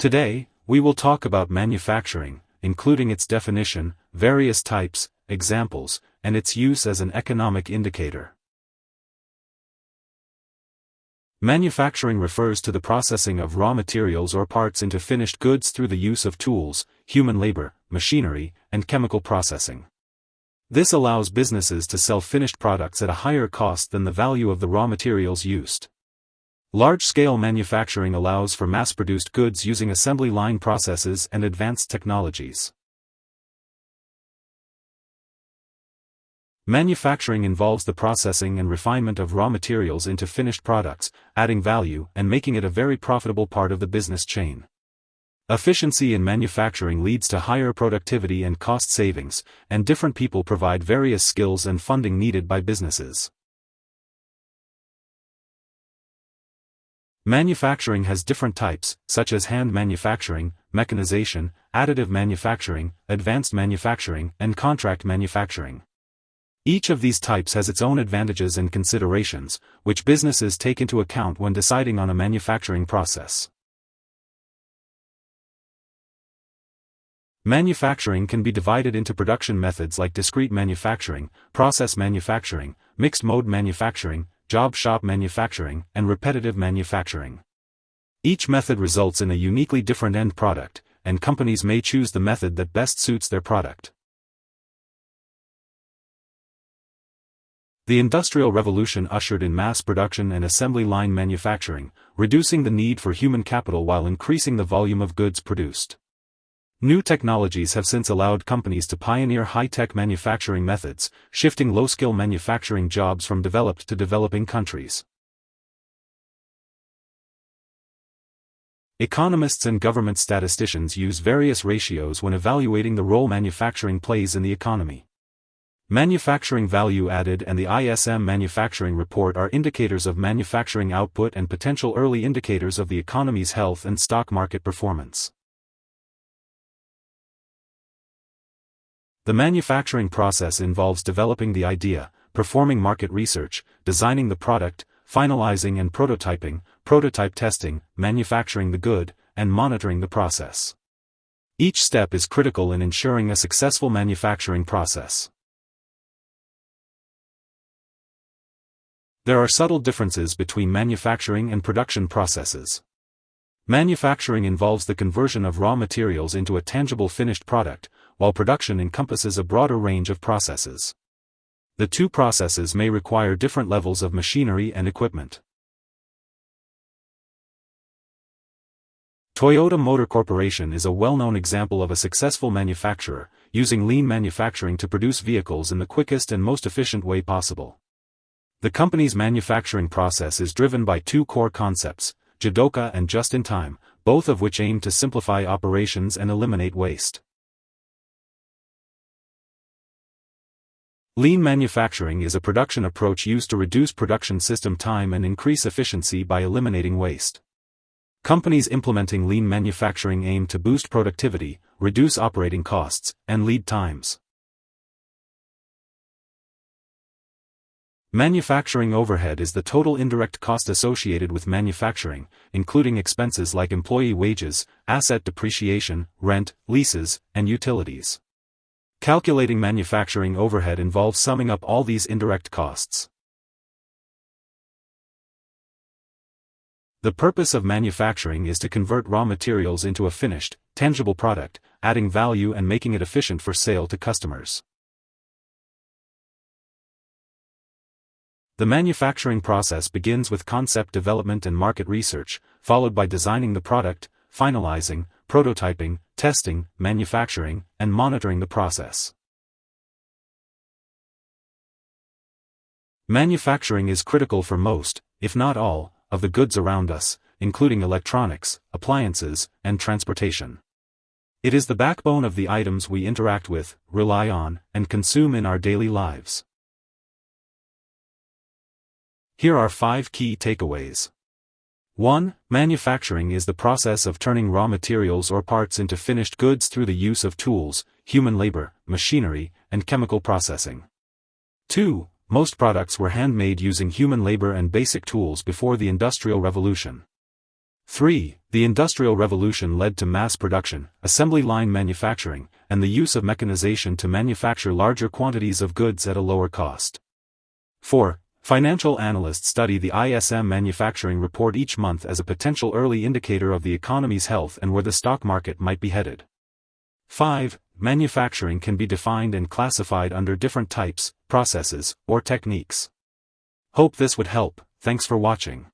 Today, we will talk about manufacturing, including its definition, various types, examples, and its use as an economic indicator. Manufacturing refers to the processing of raw materials or parts into finished goods through the use of tools, human labor, machinery, and chemical processing. This allows businesses to sell finished products at a higher cost than the value of the raw materials used. Large-scale manufacturing allows for mass-produced goods using assembly line processes and advanced technologies. Manufacturing involves the processing and refinement of raw materials into finished products, adding value and making it a very profitable part of the business chain. Efficiency in manufacturing leads to higher productivity and cost savings, and different people provide various skills and funding needed by businesses. Manufacturing has different types, such as hand manufacturing, mechanization, additive manufacturing, advanced manufacturing, and contract manufacturing. Each of these types has its own advantages and considerations, which businesses take into account when deciding on a manufacturing process. Manufacturing can be divided into production methods like discrete manufacturing, process manufacturing, mixed-mode manufacturing, job shop manufacturing, and repetitive manufacturing. Each method results in a uniquely different end product, and companies may choose the method that best suits their product. The Industrial Revolution ushered in mass production and assembly line manufacturing, reducing the need for human capital while increasing the volume of goods produced. New technologies have since allowed companies to pioneer high-tech manufacturing methods, shifting low-skill manufacturing jobs from developed to developing countries. Economists and government statisticians use various ratios when evaluating the role manufacturing plays in the economy. Manufacturing value added and the ISM manufacturing report are indicators of manufacturing output and potential early indicators of the economy's health and stock market performance. The manufacturing process involves developing the idea, performing market research, designing the product, finalizing and prototyping, prototype testing, manufacturing the good, and monitoring the process. Each step is critical in ensuring a successful manufacturing process. There are subtle differences between manufacturing and production processes. Manufacturing involves the conversion of raw materials into a tangible finished product, while production encompasses a broader range of processes. The two processes may require different levels of machinery and equipment. Toyota Motor Corporation is a well-known example of a successful manufacturer, using lean manufacturing to produce vehicles in the quickest and most efficient way possible. The company's manufacturing process is driven by two core concepts, Jidoka and just-in-time, both of which aim to simplify operations and eliminate waste. Lean manufacturing is a production approach used to reduce production system time and increase efficiency by eliminating waste. Companies implementing lean manufacturing aim to boost productivity, reduce operating costs, and lead times. Manufacturing overhead is the total indirect cost associated with manufacturing, including expenses like employee wages, asset depreciation, rent, leases, and utilities. Calculating manufacturing overhead involves summing up all these indirect costs. The purpose of manufacturing is to convert raw materials into a finished, tangible product, adding value and making it efficient for sale to customers. The manufacturing process begins with concept development and market research, followed by designing the product, finalizing, prototyping, testing, manufacturing, and monitoring the process. Manufacturing is critical for most, if not all, of the goods around us, including electronics, appliances, and transportation. It is the backbone of the items we interact with, rely on, and consume in our daily lives. Here are 5 key takeaways. 1. Manufacturing is the process of turning raw materials or parts into finished goods through the use of tools, human labor, machinery, and chemical processing. 2. Most products were handmade using human labor and basic tools before the Industrial Revolution. 3. The Industrial Revolution led to mass production, assembly line manufacturing, and the use of mechanization to manufacture larger quantities of goods at a lower cost. 4. Financial analysts study the ISM manufacturing report each month as a potential early indicator of the economy's health and where the stock market might be headed. 5. Manufacturing can be defined and classified under different types, processes, or techniques. Hope this would help. Thanks for watching.